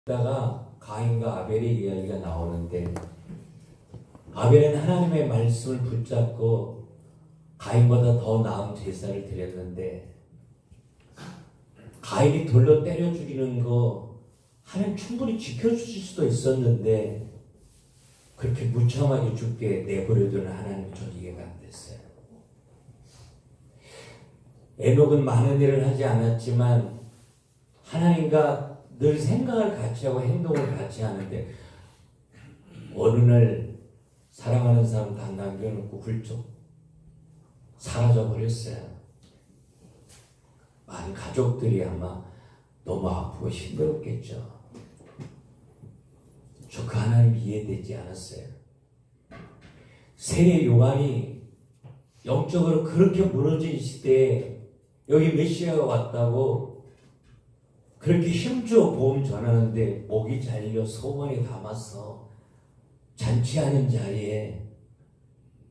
다가 가인과 아벨의 이야기가 나오는데 아벨은 하나님의 말씀을 붙잡고 가인보다 더 나은 제사를 드렸는데 가인이 돌로 때려 죽이는 거 하나님 충분히 지켜주실 수도 있었는데 그렇게 무참하게 죽게 내버려두는 하나님 전 이해가 안 됐어요. 에녹은 많은 일을 하지 않았지만 하나님과 늘 생각을 같이 하고 행동을 같이 하는데 어느 날 사랑하는 사람 다 남겨놓고 훌쩍 사라져버렸어요. 많은 가족들이 아마 너무 아프고 힘들었겠죠. 저 그 하나님 이해되지 않았어요. 세례 요한이 영적으로 그렇게 무너진 시대에 여기 메시아가 왔다고 그렇게 힘주어 복음 전하는데 목이 잘려 소원에 담아서 잔치하는 자리에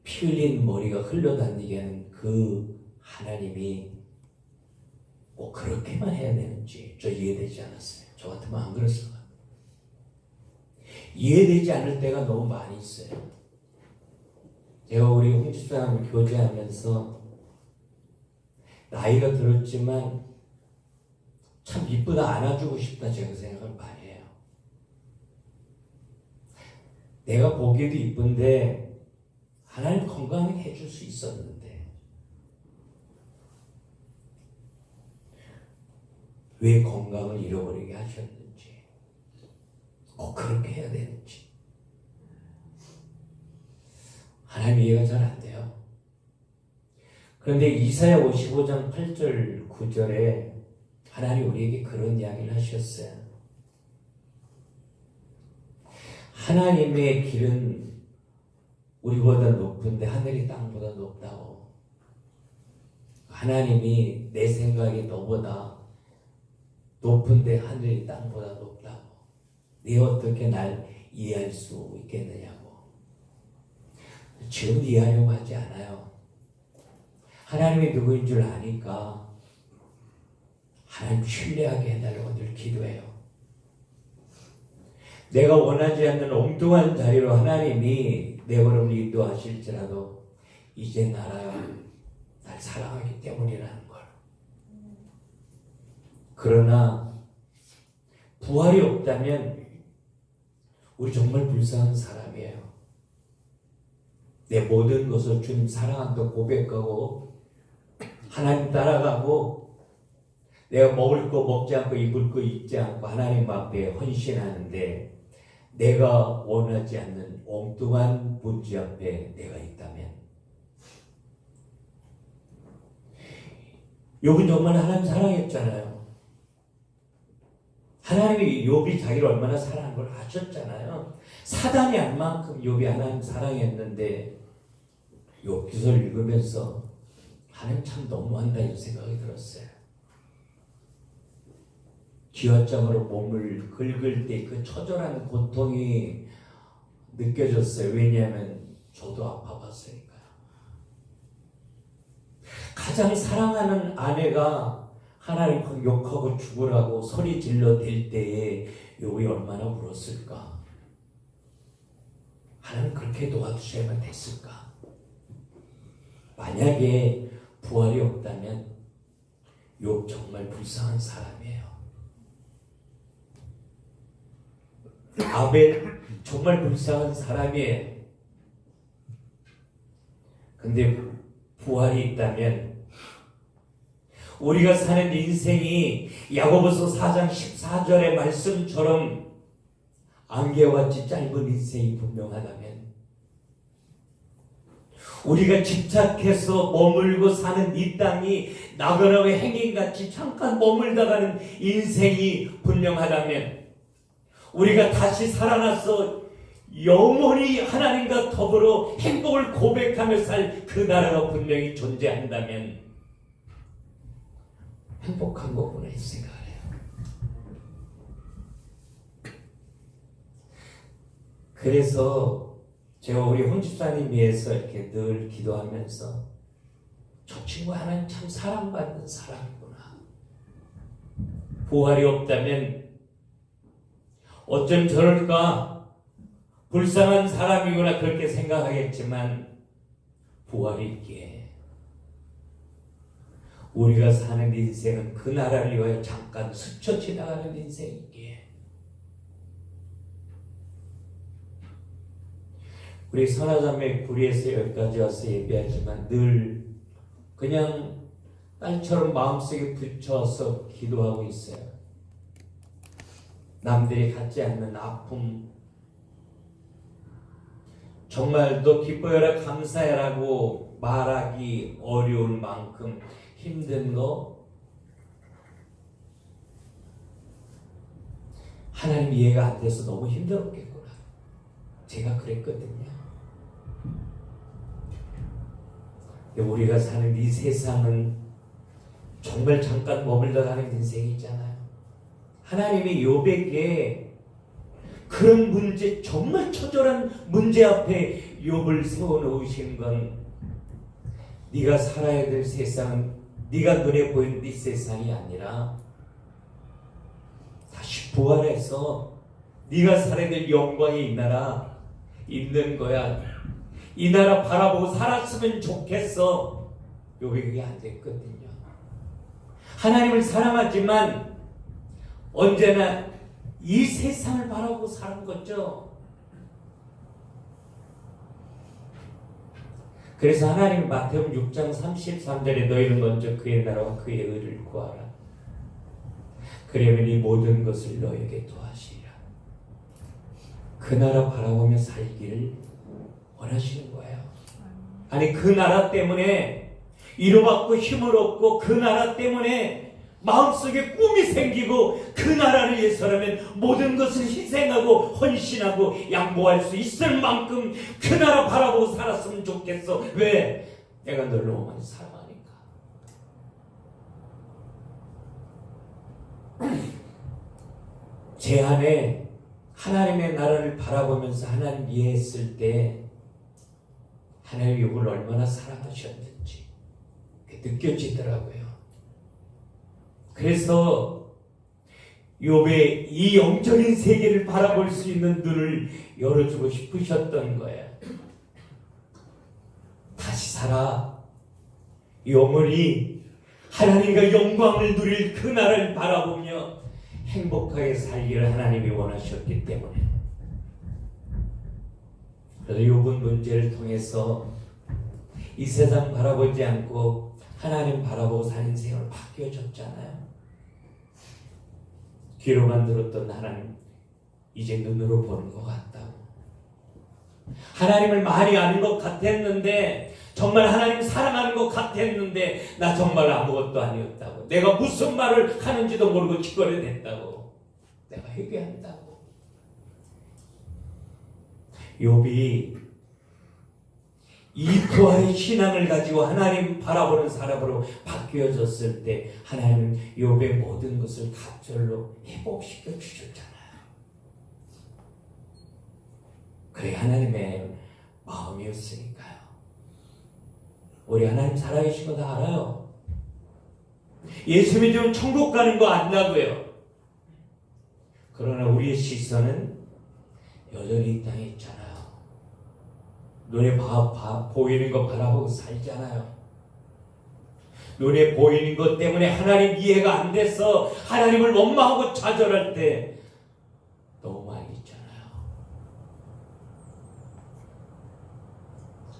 피 흘린 머리가 흘러다니게 하는 그 하나님이 꼭 그렇게만 해야 되는지 저 이해되지 않았어요. 저 같으면 안 그랬을 것 같아요. 이해되지 않을 때가 너무 많이 있어요. 제가 우리 홍집사람을 교제하면서 나이가 들었지만 참 이쁘다 안아주고 싶다 제가 생각을 많이 해요. 내가 보기에도 이쁜데 하나님 건강하게 해줄 수 있었는데 왜 건강을 잃어버리게 하셨는지 꼭 그렇게 해야 되는지 하나님 이해가 잘 안 돼요. 그런데 이사야 55장 8절 9절에 하나님 우리에게 그런 이야기를 하셨어요. 하나님의 길은 우리보다 높은데 하늘이 땅보다 높다고. 하나님이 내 생각이 너보다 높은데 하늘이 땅보다 높다고. 네 어떻게 날 이해할 수 있겠느냐고. 지금 이해하려고 하지 않아요. 하나님이 누구인 줄 아니까 하나님 신뢰하게 해달라고 늘 기도해요. 내가 원하지 않는 엉뚱한 자리로 하나님이 내 걸음을 인도하실지라도 이제 알아요. 날 사랑하기 때문이라는 걸. 그러나 부활이 없다면 우리 정말 불쌍한 사람이에요. 내 모든 것을 주님 사랑한다고 고백하고 하나님 따라가고 내가 먹을 거 먹지 않고 입을 거 입지 않고 하나님 앞에 헌신하는데 내가 원하지 않는 엉뚱한 본질 앞에 내가 있다면 욥은 정말 하나님 사랑했잖아요. 하나님이 욥이 자기를 얼마나 사랑한 걸 아셨잖아요. 사단이 알 만큼 욥이 하나님 사랑했는데 욥기서를 읽으면서 하나님 참 너무한다 이런 생각이 들었어요. 기와장으로 몸을 긁을 때 그 처절한 고통이 느껴졌어요. 왜냐하면 저도 아파봤으니까요. 가장 사랑하는 아내가 하나님 욕하고 죽으라고 소리 질러 댈 때에 욥이 얼마나 울었을까. 하나님 그렇게 도와주셔야만 됐을까. 만약에 부활이 없다면 욥 정말 불쌍한 사람이에요. 아벨 정말 불쌍한 사람이에요. 근데 부활이 있다면 우리가 사는 인생이 야고보서 4장 14절의 말씀처럼 안개같이 짧은 인생이 분명하다면 우리가 집착해서 머물고 사는 이 땅이 나그네의 행인같이 잠깐 머물다가는 인생이 분명하다면 우리가 다시 살아나서 영원히 하나님과 더불어 행복을 고백하며 살 그 나라가 분명히 존재한다면 행복한 거구나 이 생각을 해요. 그래서 제가 우리 홍집사님 위해서 이렇게 늘 기도하면서 저 친구 하나님 참 사랑받는 사람이구나. 부활이 없다면 어쩜 저럴까? 불쌍한 사람이구나 그렇게 생각하겠지만 부활이 있기에 우리가 사는 인생은 그 나라를 위하여 잠깐 스쳐 지나가는 인생이기에 우리 선화자매 구리에서 여기까지 와서 예배하지만 늘 그냥 딸처럼 마음속에 붙여서 기도하고 있어요. 남들이 갖지 않는 아픔, 정말 너 기뻐해라 감사해라고 말하기 어려울 만큼 힘든 거 하나님 이해가 안 돼서 너무 힘들었겠구나. 제가 그랬거든요. 우리가 사는 이 세상은 정말 잠깐 머물러 가는 인생이잖아요. 하나님이 욥에게 그런 문제, 정말 처절한 문제 앞에 욥을 세워놓으신 건 네가 살아야 될 세상은 네가 눈에 보이는 이 세상이 아니라 다시 부활해서 네가 살아야 될 영광의 이 나라 있는 거야. 이 나라 바라보고 살았으면 좋겠어. 욥이 그게 안 됐거든요. 하나님을 사랑하지만 언제나 이 세상을 바라보고 사는 거죠. 그래서 하나님 마태복음 6장 33절에 너희는 먼저 그의 나라와 그의 의를 구하라. 그러면 이 모든 것을 너에게 더하시리라. 그 나라 바라보며 살기를 원하시는 거예요. 아니 그 나라 때문에 위로받고 힘을 얻고 그 나라 때문에 마음속에 꿈이 생기고 그 나라를 위해서라면 모든 것을 희생하고 헌신하고 양보할 수 있을 만큼 그 나라 바라보고 살았으면 좋겠어. 왜? 내가 널 너무 많이 사랑하니까. 제 안에 하나님의 나라를 바라보면서 하나님 이해했을 때 하나님이 욥을 얼마나 사랑하셨는지 느껴지더라고요. 그래서 욥의 이 영적인 세계를 바라볼 수 있는 눈을 열어주고 싶으셨던 거예요. 다시 살아. 영원히 하나님과 영광을 누릴 그 나라를 바라보며 행복하게 살기를 하나님이 원하셨기 때문에. 그래서 욥은 문제를 통해서 이 세상 바라보지 않고 하나님 바라보고 사는 생활을 바뀌어졌잖아요. 귀로만 들었던 하나님 이제 눈으로 보는 것 같다고. 하나님을 많이 아는 것 같았는데, 정말 하나님 사랑하는 것 같았는데 나 정말 아무것도 아니었다고. 내가 무슨 말을 하는지도 모르고 기거려냈다고. 내가 회개한다고. 욥이 이 부활의 신앙을 가지고 하나님 바라보는 사람으로 바뀌어졌을 때 하나님은 욥의 모든 것을 갑절로 회복시켜 주셨잖아요. 그게 하나님의 마음이었으니까요. 우리 하나님 살아계신 거 다 알아요. 예수 믿으면 천국 가는 거 안다고요. 그러나 우리의 시선은 여전히 이 땅에 있잖아요. 눈에 보이는 거 바라보고 살잖아요. 눈에 보이는 것 때문에 하나님 이해가 안 돼서 하나님을 원망하고 좌절할 때 너무 많이 있잖아요.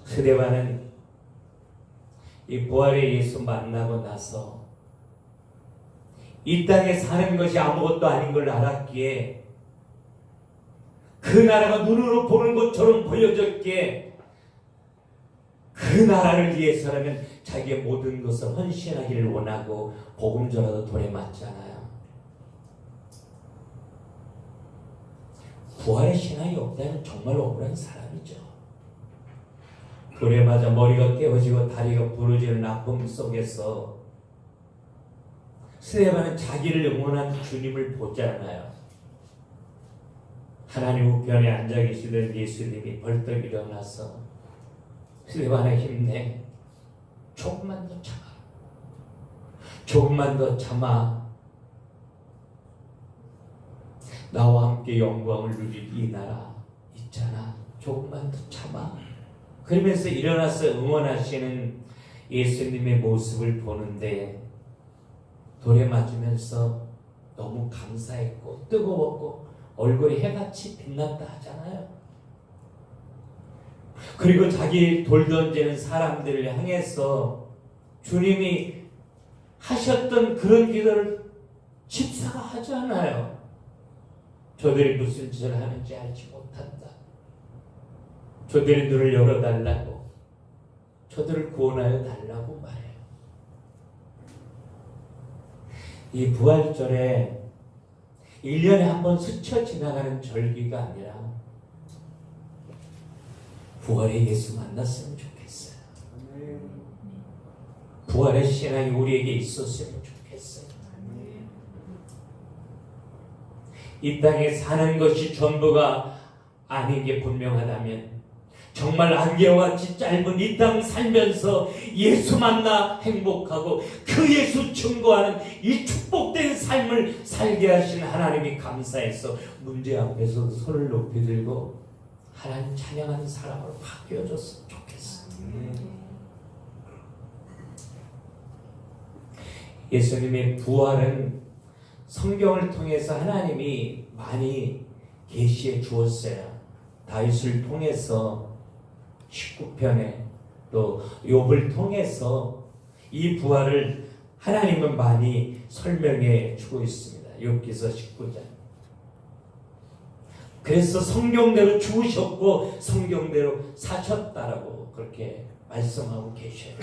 스데반은 이 부활의 예수 만나고 나서 이 땅에 사는 것이 아무것도 아닌 걸 알았기에 그 나라가 눈으로 보는 것처럼 보여졌기에 그 나라를 위해서라면 자기의 모든 것을 헌신하기를 원하고 복음 전하도 돈에 맞잖아요. 부활의 신앙이 없다면 정말 억울한 사람이죠. 돌에 맞아 머리가 깨어지고 다리가 부러지는 아픔 속에서 스데반은 자기를 응원한 주님을 보잖아요. 하나님 우편에 앉아 계시던 예수님이 벌떡 일어나서 스데반아 힘내. 조금만 더 참아. 조금만 더 참아. 나와 함께 영광을 누릴 이 나라 있잖아. 조금만 더 참아. 그러면서 일어나서 응원하시는 예수님의 모습을 보는데 돌에 맞으면서 너무 감사했고 뜨거웠고 얼굴이 해같이 빛났다 하잖아요. 그리고 자기 돌 던지는 사람들을 향해서 주님이 하셨던 그런 기도를 집사가 하잖아요. 저들이 무슨 짓을 하는지 알지 못한다. 저들의 눈을 열어달라고, 저들을 구원하여 달라고 말해요. 이 부활절에 1년에 한 번 스쳐 지나가는 절기가 아니라 부활의 예수 만났으면 좋겠어요. 부활의 신앙이 우리에게 있었으면 좋겠어요. 이 땅에 사는 것이 전부가 아닌 게 분명하다면 정말 안개와 같이 짧은 이 땅 살면서 예수 만나 행복하고 그 예수 증거하는 이 축복된 삶을 살게 하신 하나님이 감사해서 문제 앞에서 손을 높이 들고 하나님 찬양하는 사람으로 바뀌어줬으면 좋겠어요. 예수님의 부활은 성경을 통해서 하나님이 많이 계시해 주었어요. 다윗을 통해서 19편에 또 욥을 통해서 이 부활을 하나님은 많이 설명해 주고 있습니다. 욥기서 19장. 그래서 성경대로 죽으셨고 성경대로 사셨다라고 그렇게 말씀하고 계셔요.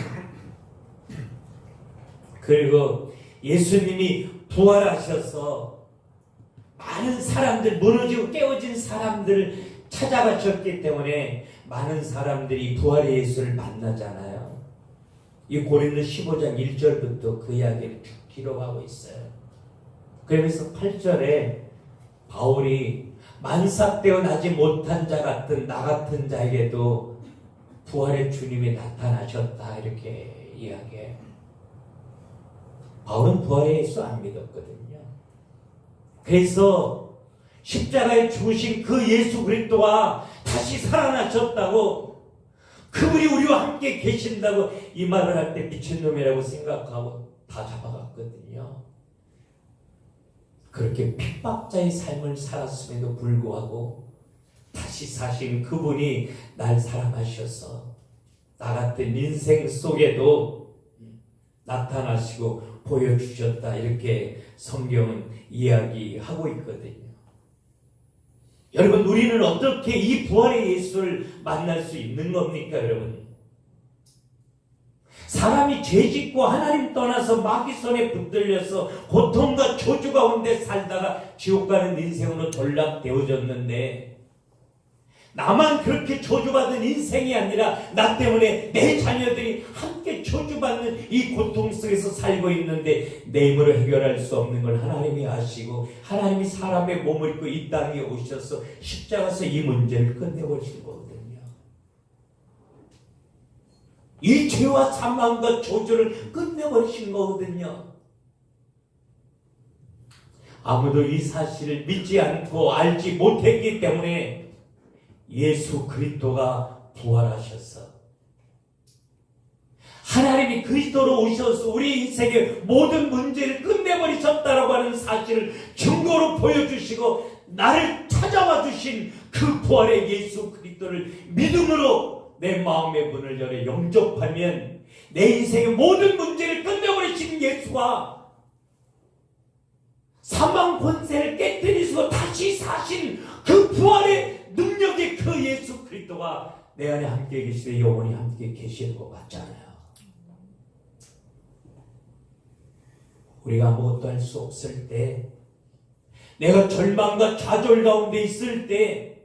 그리고 예수님이 부활하셔서 많은 사람들, 무너지고 깨어진 사람들을 찾아가셨기 때문에 많은 사람들이 부활의 예수를 만나잖아요. 이 고린도 15장 1절부터 그 이야기를 쭉 기록하고 있어요. 그러면서 8절에 바울이 만삭되어 나지 못한 자 같은 나 같은 자에게도 부활의 주님이 나타나셨다 이렇게 이야기해요. 바울은 부활의 예수 안 믿었거든요. 그래서 십자가에 죽으신 그 예수 그리스도가 다시 살아나셨다고, 그분이 우리와 함께 계신다고 이 말을 할 때 미친놈이라고 생각하고 다 잡아갔거든요. 그렇게 핍박자의 삶을 살았음에도 불구하고 다시 사신 그분이 날 사랑하셔서 나 같은 인생 속에도 나타나시고 보여주셨다 이렇게 성경은 이야기하고 있거든요. 여러분, 우리는 어떻게 이 부활의 예수를 만날 수 있는 겁니까, 여러분? 사람이 죄짓고 하나님 떠나서 마귀 손에 붙들려서 고통과 저주 가운데 살다가 지옥 가는 인생으로 전락되어졌는데, 나만 그렇게 저주받은 인생이 아니라 나 때문에 내 자녀들이 함께 저주받는 이 고통 속에서 살고 있는데 내 힘으로 해결할 수 없는 걸 하나님이 아시고 하나님이 사람의 몸을 입고 이 땅에 오셔서 십자가에서 이 문제를 끝내버리신 거거든요. 이 죄와 사망과 저주를 끝내버리신 거거든요. 아무도 이 사실을 믿지 않고 알지 못했기 때문에 예수 그리스도가 부활하셔서 하나님이 그리스도로 오셔서 우리 인생의 모든 문제를 끝내버리셨다라고 하는 사실을 증거로 보여주시고 나를 찾아와 주신 그 부활의 예수 그리스도를 믿음으로 내 마음의 문을 열어 영접하면 내 인생의 모든 문제를 끝내버리신 예수가 사망 권세를 깨뜨리시고 다시 사신 그 부활의 능력의 그 예수 그리스도가 내 안에 함께 계시되 영원히 함께 계시는 것 같잖아요. 우리가 아무것도 할 수 없을 때, 내가 절망과 좌절 가운데 있을 때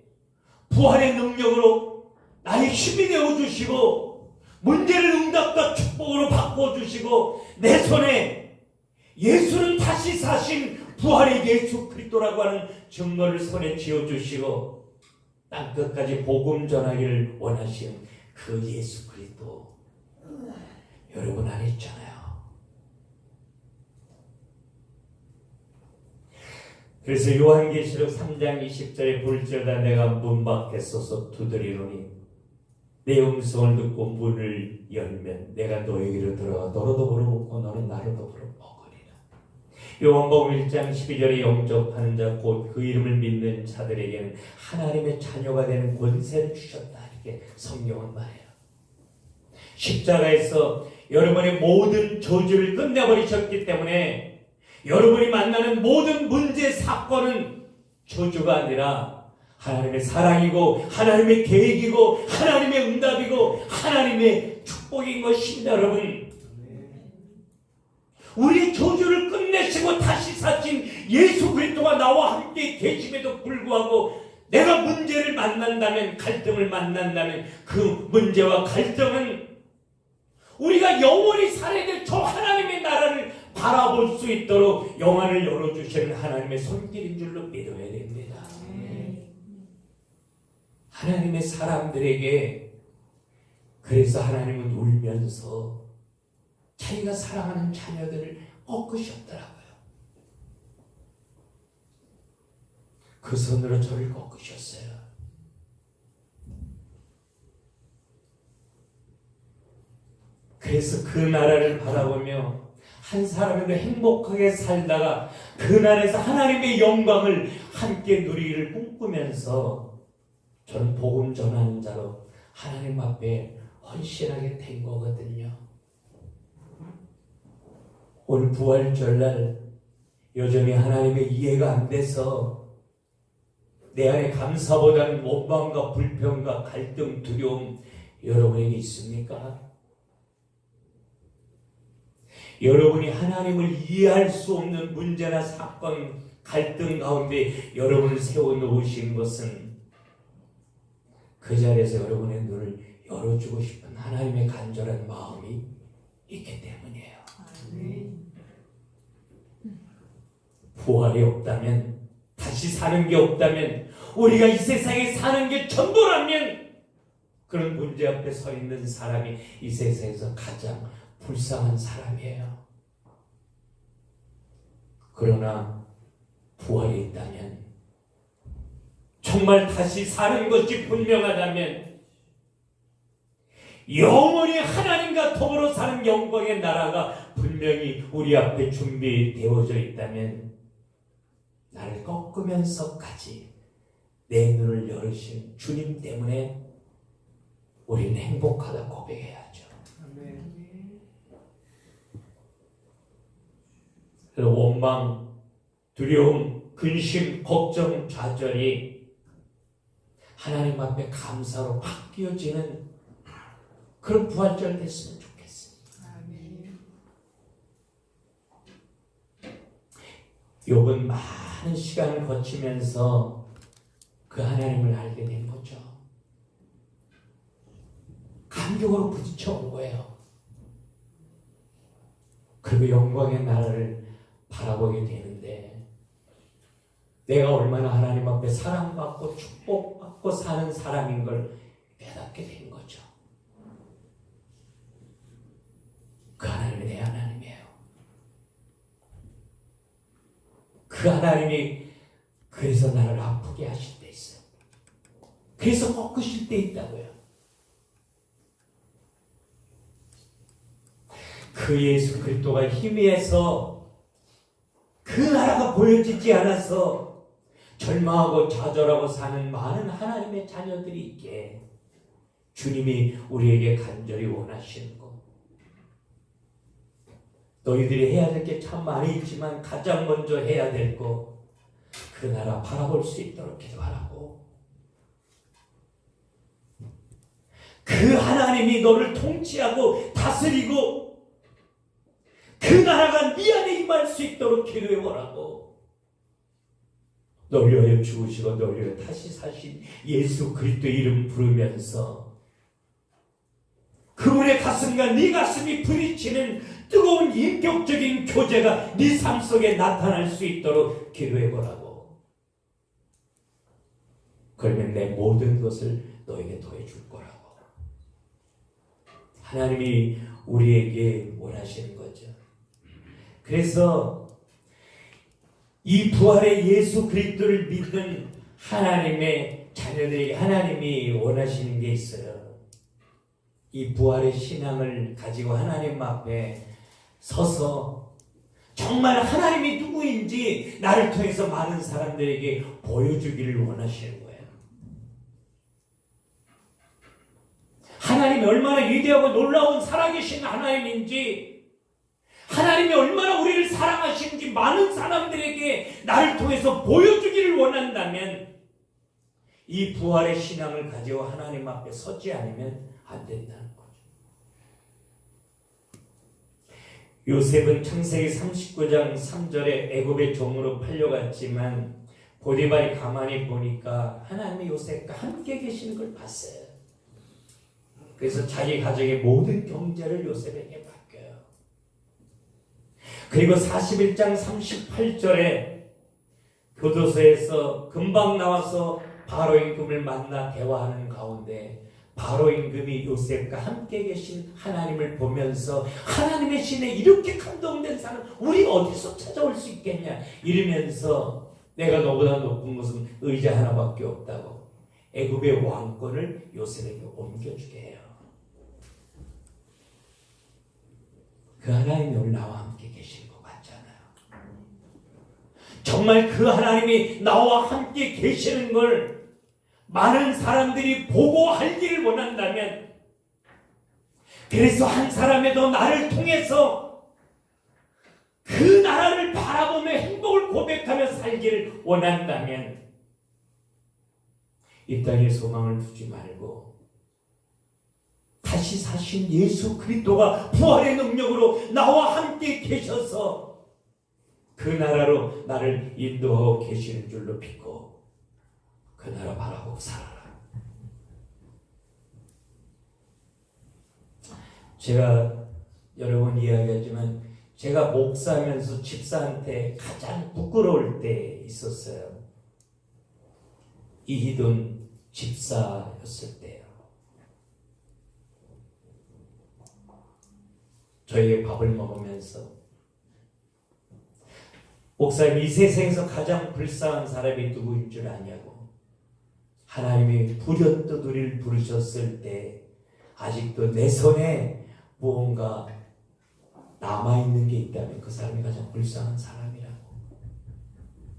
부활의 능력으로 나의 힘이 되어주시고 문제를 응답과 축복으로 바꿔주시고 내 손에 예수는 다시 사신 부활의 예수 그리스도라고 하는 증거를 손에 쥐어주시고 땅끝까지 복음 전하기를 원하시는 그 예수 그리스도 여러분 안에 있잖아요. 그래서 요한계시록 3장 20절에 볼지어다 내가 문 밖에 서서 두드리노니 내 음성을 듣고 문을 열면 내가 너에게로 들어가 너로도 물어먹고 너는 나로도 물어먹으리라. 요한복음 1장 12절에 영접하는 자 곧 그 이름을 믿는 자들에게는 하나님의 자녀가 되는 권세를 주셨다. 이렇게 성경은 말해요. 십자가에서 여러분의 모든 저주를 끝내버리셨기 때문에 여러분이 만나는 모든 문제, 사건은 저주가 아니라 하나님의 사랑이고 하나님의 계획이고 하나님의 응답이고 하나님의 축복인 것입니다. 여러분, 우리의 저주를 끝내시고 다시 사신 예수 그리스도가 나와 함께 계심에도 불구하고 내가 문제를 만난다면, 갈등을 만난다면 그 문제와 갈등은 우리가 영원히 살아야 될 저 하나님의 나라를 바라볼 수 있도록 영안을 열어주시는 하나님의 손길인 줄로 믿어야 됩니다. 하나님의 사람들에게 그래서 하나님은 울면서 자기가 사랑하는 자녀들을 꺾으셨더라고요. 그 손으로 저를 꺾으셨어요. 그래서 그 나라를 바라보며 한 사람에게 행복하게 살다가 그 나라에서 하나님의 영광을 함께 누리기를 꿈꾸면서 저는 복음 전하는 자로 하나님 앞에 헌신하게 된 거거든요. 오늘 부활절날 여전히 하나님의 이해가 안 돼서 내 안에 감사보다는 원망과 불평과 갈등, 두려움 여러분에게 있습니까? 여러분이 하나님을 이해할 수 없는 문제나 사건, 갈등 가운데 여러분을 세워놓으신 것은 그 자리에서 여러분의 눈을 열어주고 싶은 하나님의 간절한 마음이 있기 때문이에요. 부활이 없다면, 다시 사는 게 없다면, 우리가 이 세상에 사는 게 전부라면 그런 문제 앞에 서 있는 사람이 이 세상에서 가장 불쌍한 사람이에요. 그러나 부활이 있다면, 정말 다시 사는 것이 분명하다면, 영원히 하나님과 더불어 사는 영광의 나라가 분명히 우리 앞에 준비되어져 있다면 나를 꺾으면서까지 내 눈을 열으신 주님 때문에 우리는 행복하다 고백해야죠. 원망, 두려움, 근심, 걱정, 좌절이 하나님 앞에 감사로 바뀌어지는 그런 부활절 됐으면 좋겠습니다. 욥은 많은 시간을 거치면서 그 하나님을 알게 된 거죠. 감격으로 부딪혀온 거예요. 그리고 영광의 나라를 바라보게 되는데 내가 얼마나 하나님 앞에 사랑받고 축복받고 사는 사람인 걸 깨닫게 된 거죠. 그 하나님이 내 하나님이에요. 그 하나님이 그래서 나를 아프게 하실 때 있어요. 그래서 꺾으실 때 있다고요. 그 예수 그리스도가 희미해서 그 나라가 보여지지 않아서 절망하고 좌절하고 사는 많은 하나님의 자녀들이 있기에 주님이 우리에게 간절히 원하시는 것, 너희들이 해야 될 게 참 많이 있지만 가장 먼저 해야 될 거, 그 나라 바라볼 수 있도록 기도하라고. 그 하나님이 너를 통치하고 다스리고 그 나라가 네 안에 임할 수 있도록 기도해보라고. 널 위하여 죽으시고 널 위하여 다시 사신 예수 그리스도 이름 부르면서 그분의 가슴과 네 가슴이 부딪히는 뜨거운 인격적인 교제가 네 삶 속에 나타날 수 있도록 기도해보라고. 그러면 내 모든 것을 너에게 더해줄 거라고. 하나님이 우리에게 원하시는 거죠. 그래서 이 부활의 예수 그리스도를 믿는 하나님의 자녀들에게 하나님이 원하시는 게 있어요. 이 부활의 신앙을 가지고 하나님 앞에 서서 정말 하나님이 누구인지 나를 통해서 많은 사람들에게 보여주기를 원하시는 거예요. 하나님이 얼마나 위대하고 놀라운 살아계신 하나님인지, 하나님이 얼마나 우리를 사랑하시는지 많은 사람들에게 나를 통해서 보여주기를 원한다면 이 부활의 신앙을 가지고 하나님 앞에 서지 않으면 안 된다는 거죠. 요셉은 창세기 39장 3절에 애굽의 종으로 팔려갔지만 보디발이 가만히 보니까 하나님이 요셉과 함께 계시는 걸 봤어요. 그래서 자기 가정의 모든 경제를 요셉에게 맡겨요. 그리고 41장 38절에 교도소에서 금방 나와서 바로 임금을 만나 대화하는 가운데 바로 임금이 요셉과 함께 계신 하나님을 보면서 하나님의 신에 이렇게 감동된 사람 우리 어디서 찾아올 수 있겠냐 이러면서 내가 너보다 높은 것은 의자 하나밖에 없다고 애굽의 왕권을 요셉에게 옮겨주게 해요. 그 하나님이 오늘 나와 함께 계신 것 같잖아요. 정말 그 하나님이 나와 함께 계시는 걸 많은 사람들이 보고 알기를 원한다면, 그래서 한 사람에도 나를 통해서 그 나라를 바라보며 행복을 고백하며 살기를 원한다면 이 땅에 소망을 두지 말고 다시 사신 예수 그리스도가 부활의 능력으로 나와 함께 계셔서 그 나라로 나를 인도하고 계시는 줄로 믿고 그 나라 바라보고 살아라. 제가 여러 번 이야기하지만 제가 목사하면서 집사한테 가장 부끄러울 때 있었어요. 이희돈 집사였을 때요. 저희의 밥을 먹으면서 목사님 이 세상에서 가장 불쌍한 사람이 누구인 줄 아냐고. 하나님이 부렸듯 우리를 부르셨을 때 아직도 내 손에 무언가 남아있는 게 있다면 그 사람이 가장 불쌍한 사람이라고.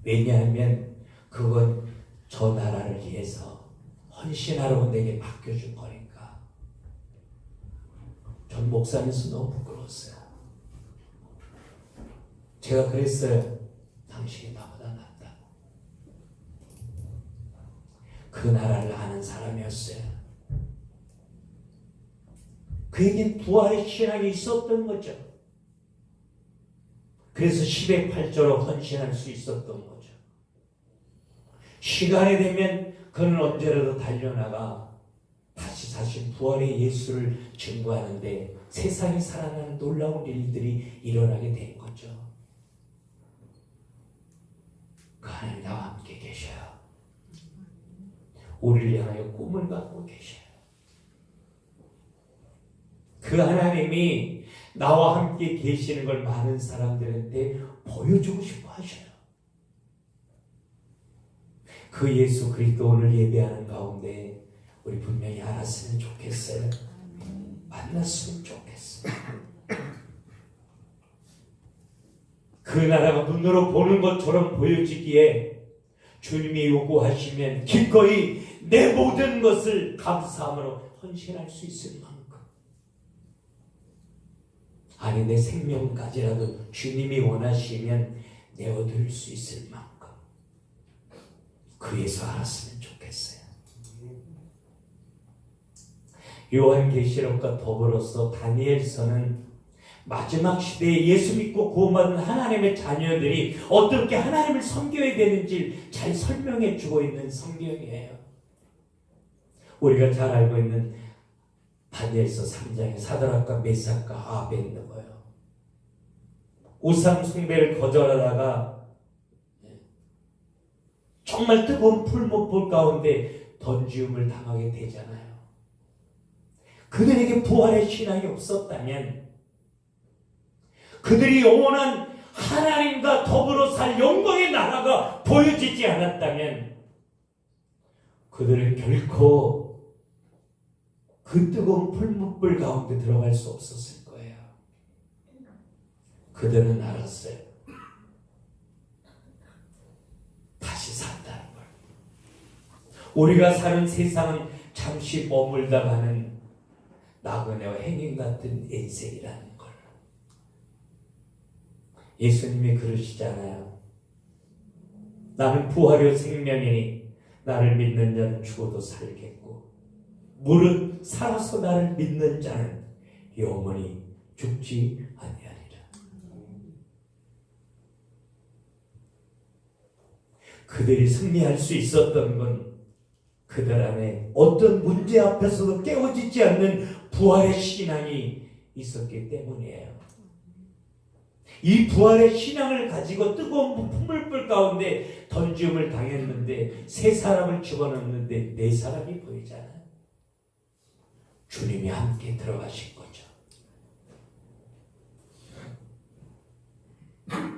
왜냐하면 그건 저 나라를 위해서 헌신하라고 내게 맡겨준 거니까. 전 목사면서 너무 부끄러웠어요. 제가 그랬어요. 당신이 나보다 낫다고. 그 나라를 아는 사람이었어요. 그에게 부활의 신앙이 있었던 거죠. 그래서 10의 8조로 헌신할 수 있었던 거죠. 시간이 되면 그는 언제라도 달려나가 다시 사신 부활의 예수를 증거하는데 세상이 살아나는 놀라운 일들이 일어나게 된 거죠. 그 하나님 나와 함께 계셔요. 우리를 향하여 꿈을 갖고 계셔요. 그 하나님이 나와 함께 계시는 걸 많은 사람들한테 보여주고 싶어 하셔요. 그 예수 그리스도 오늘 예배하는 가운데 우리 분명히 알았으면 좋겠어요. 만났으면 좋겠어요. 그 나라가 눈으로 보는 것처럼 보여지기에 주님이 요구하시면 기꺼이 내 모든 것을 감사함으로 헌신할 수 있을 만큼, 아니 내 생명까지라도 주님이 원하시면 내어드릴 수 있을 만큼 그에서 알았으면 좋겠어요. 요한계시록과 더불어서 다니엘서는 마지막 시대에 예수 믿고 구원받은 하나님의 자녀들이 어떻게 하나님을 섬겨야 되는지 잘 설명해 주고 있는 성경이에요. 우리가 잘 알고 있는 다니엘서 3장에 사드락과 메삭과 아벳느고요. 우상 숭배를 거절하다가 정말 뜨거운 풀목불 가운데 던지움을 당하게 되잖아요. 그들에게 부활의 신앙이 없었다면, 그들이 영원한 하나님과 더불어 살 영광의 나라가 보여지지 않았다면 그들은 결코 그 뜨거운 풀무불 가운데 들어갈 수 없었을 거예요. 그들은 알았어요. 다시 산다는 걸. 우리가 사는 세상은 잠시 머물다 가는 나그네와 행인 같은 인생이라는 걸. 예수님이 그러시잖아요. 나는 부활의 생명이니 나를 믿는 자는 죽어도 살겠고 무릇 살아서 나를 믿는 자는 영원히 죽지 아니하리라. 그들이 승리할 수 있었던 건 그들 안에 어떤 문제 앞에서도 깨어지지 않는 부활의 신앙이 있었기 때문이에요. 이 부활의 신앙을 가지고 뜨거운 풀불 가운데 던짐을 당했는데 세 사람을 집어넣는데 네 사람이 보이잖아요. 주님이 함께 들어가신 거죠.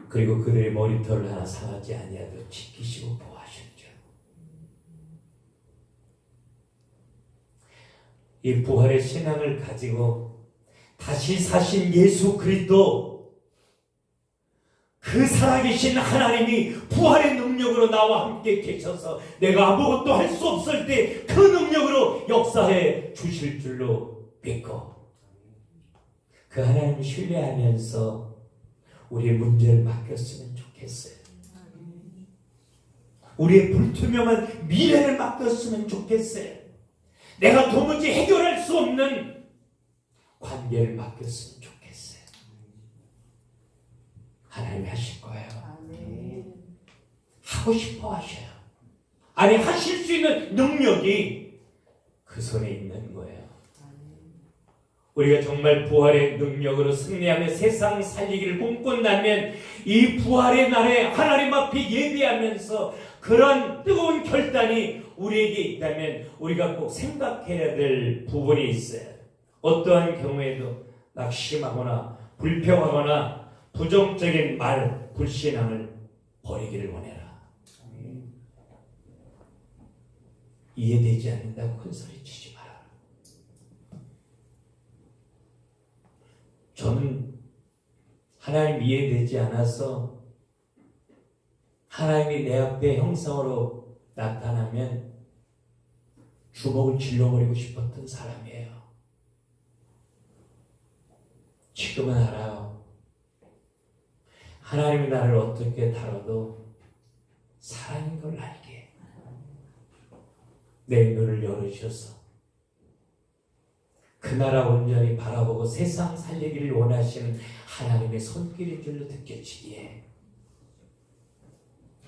그리고 그들의 머리털을 하나 상하지 아니하도록 지키시고 보호하셨죠. 이 부활의 신앙을 가지고 다시 사신 예수 그리스도, 그 살아계신 하나님이 부활의 능력으로 나와 함께 계셔서 내가 아무것도 할 수 없을 때 그 능력으로 역사해 주실 줄로 믿고 그 하나님을 신뢰하면서 우리의 문제를 맡겼으면 좋겠어요. 우리의 불투명한 미래를 맡겼으면 좋겠어요. 내가 도무지 해결할 수 없는 관계를 맡겼으면 좋겠어요. 하나님이 하실 거예요. 하고 싶어 하셔요. 아니, 하실 수 있는 능력이 그 손에 있는 거예요. 우리가 정말 부활의 능력으로 승리하며 세상 살리기를 꿈꾼다면 이 부활의 날에 하나님 앞에 예배하면서 그런 뜨거운 결단이 우리에게 있다면 우리가 꼭 생각해야 될 부분이 있어요. 어떠한 경우에도 낙심하거나 불평하거나 부정적인 말, 불신앙을 버리기를 원해라. 이해되지 않는다고 큰소리 치지 마라. 저는 하나님 이해되지 않아서 하나님이 내 앞에 형상으로 나타나면 주먹을 질러버리고 싶었던 사람이에요. 지금은 알아요. 하나님이 나를 어떻게 다뤄도 사랑인 걸 알게 내 눈을 열으셔서 그 나라 온전히 바라보고 세상 살리기를 원하시는 하나님의 손길인 줄로 느껴지기에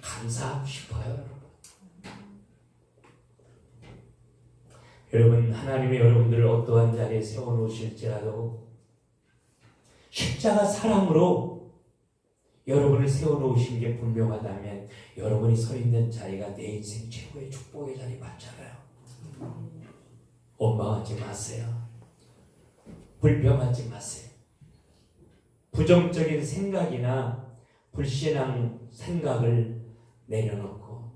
감사하고 싶어요. 여러분, 하나님이 여러분들을 어떠한 자리에 세워놓으실지라도 십자가 사랑으로 여러분을 세워놓으신 게 분명하다면 여러분이 서 있는 자리가 내 인생 최고의 축복의 자리 맞잖아요. 원망하지 마세요. 불평하지 마세요. 부정적인 생각이나 불신앙 생각을 내려놓고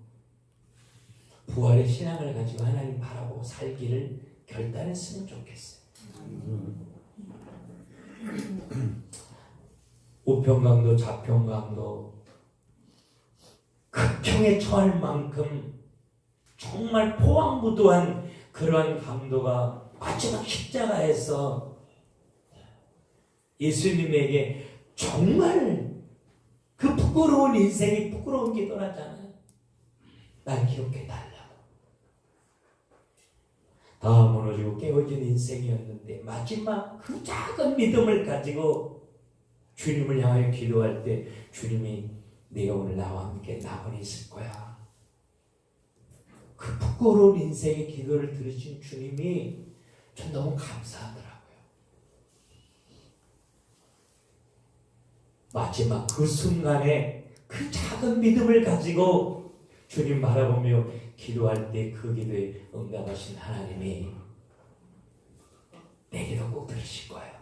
부활의 신앙을 가지고 하나님 바라보고 살기를 결단했으면 좋겠어요. 우평강도 좌평강도 극형에 처할 만큼 정말 포항무도한 그러한 강도가 마지막 십자가에서 예수님에게 정말 그 부끄러운 인생이 부끄러운 기도하잖아요. 날 기억해달라고. 다 무너지고 깨어진 인생이었는데 마지막 그 작은 믿음을 가지고 주님을 향하여 기도할 때 주님이 네가 오늘 나와 함께 나원히 있을 거야. 그 부끄러운 인생의 기도를 들으신 주님이 전 너무 감사하더라고요. 마지막 그 순간에 그 작은 믿음을 가지고 주님 바라보며 기도할 때 그 기도에 응답하신 하나님이 내 기도 꼭 들으실 거예요.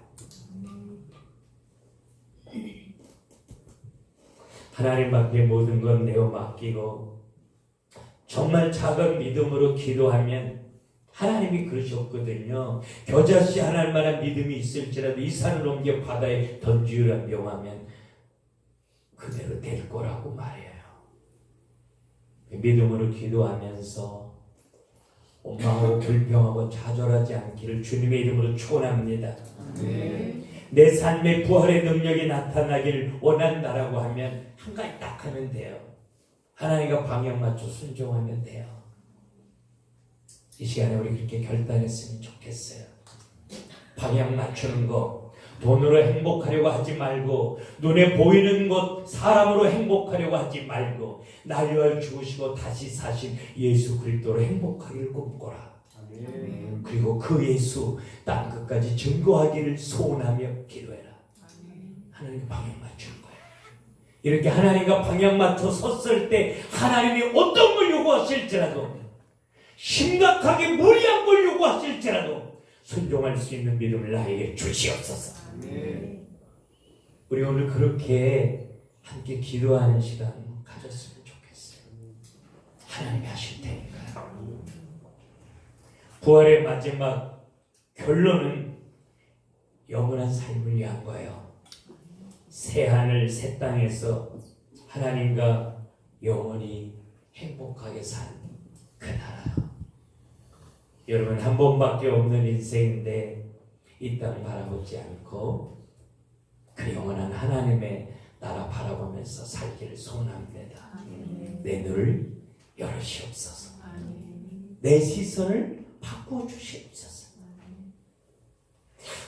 하나님 앞에 모든 건 내어 맡기고 정말 작은 믿음으로 기도하면 하나님이 그러셨거든요. 겨자씨 하나님 만한 믿음이 있을지라도 이 산을 옮겨 바다에 던지으라 명하면 그대로 될 거라고 말해요. 믿음으로 기도하면서 원망하고 불평하고 좌절하지 않기를 주님의 이름으로 축원합니다. 내 삶의 부활의 능력이 나타나기를 원한다라고 하면 한 가지 딱 하면 돼요. 하나님과 방향 맞춰 순종하면 돼요. 이 시간에 우리 그렇게 결단했으면 좋겠어요. 방향 맞추는 거, 돈으로 행복하려고 하지 말고, 눈에 보이는 것, 사람으로 행복하려고 하지 말고, 나를 위하여 죽으시고 다시 사신 예수 그리스도로 행복하기를 꿈꿔라. 아멘. 그리고 그 예수 땅 끝까지 증거하기를 소원하며 기도해라. 아멘. 하나님과 방향 맞추는 거예요. 이렇게 하나님과 방향 맞춰 섰을 때 하나님이 어떤 걸 요구하실지라도, 심각하게 무리한 걸 요구하실지라도 순종할 수 있는 믿음을 나에게 주시옵소서. 아멘. 우리 오늘 그렇게 함께 기도하는 시간 가졌으면 좋겠어요. 하나님이 하실 테니까요. 부활의 마지막 결론은 영원한 삶을 위한 거예요. 새 하늘 새 땅에서 하나님과 영원히 행복하게 산 그 나라요. 여러분, 한 번밖에 없는 인생인데 이 땅 바라보지 않고 그 영원한 하나님의 나라 바라보면서 살기를 소원합니다. 아멘. 내 눈을 열으시옵소서. 아멘. 내 시선을 바꾸어 주시옵소서. 아멘.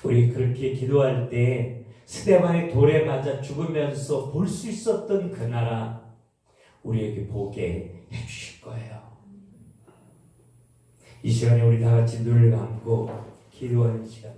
우리 그렇게 기도할 때 스데반의 돌에 맞아 죽으면서 볼 수 있었던 그 나라 우리에게 보게 해주실 거예요. 이 시간에 우리 다 같이 눈을 감고 기도하는 시간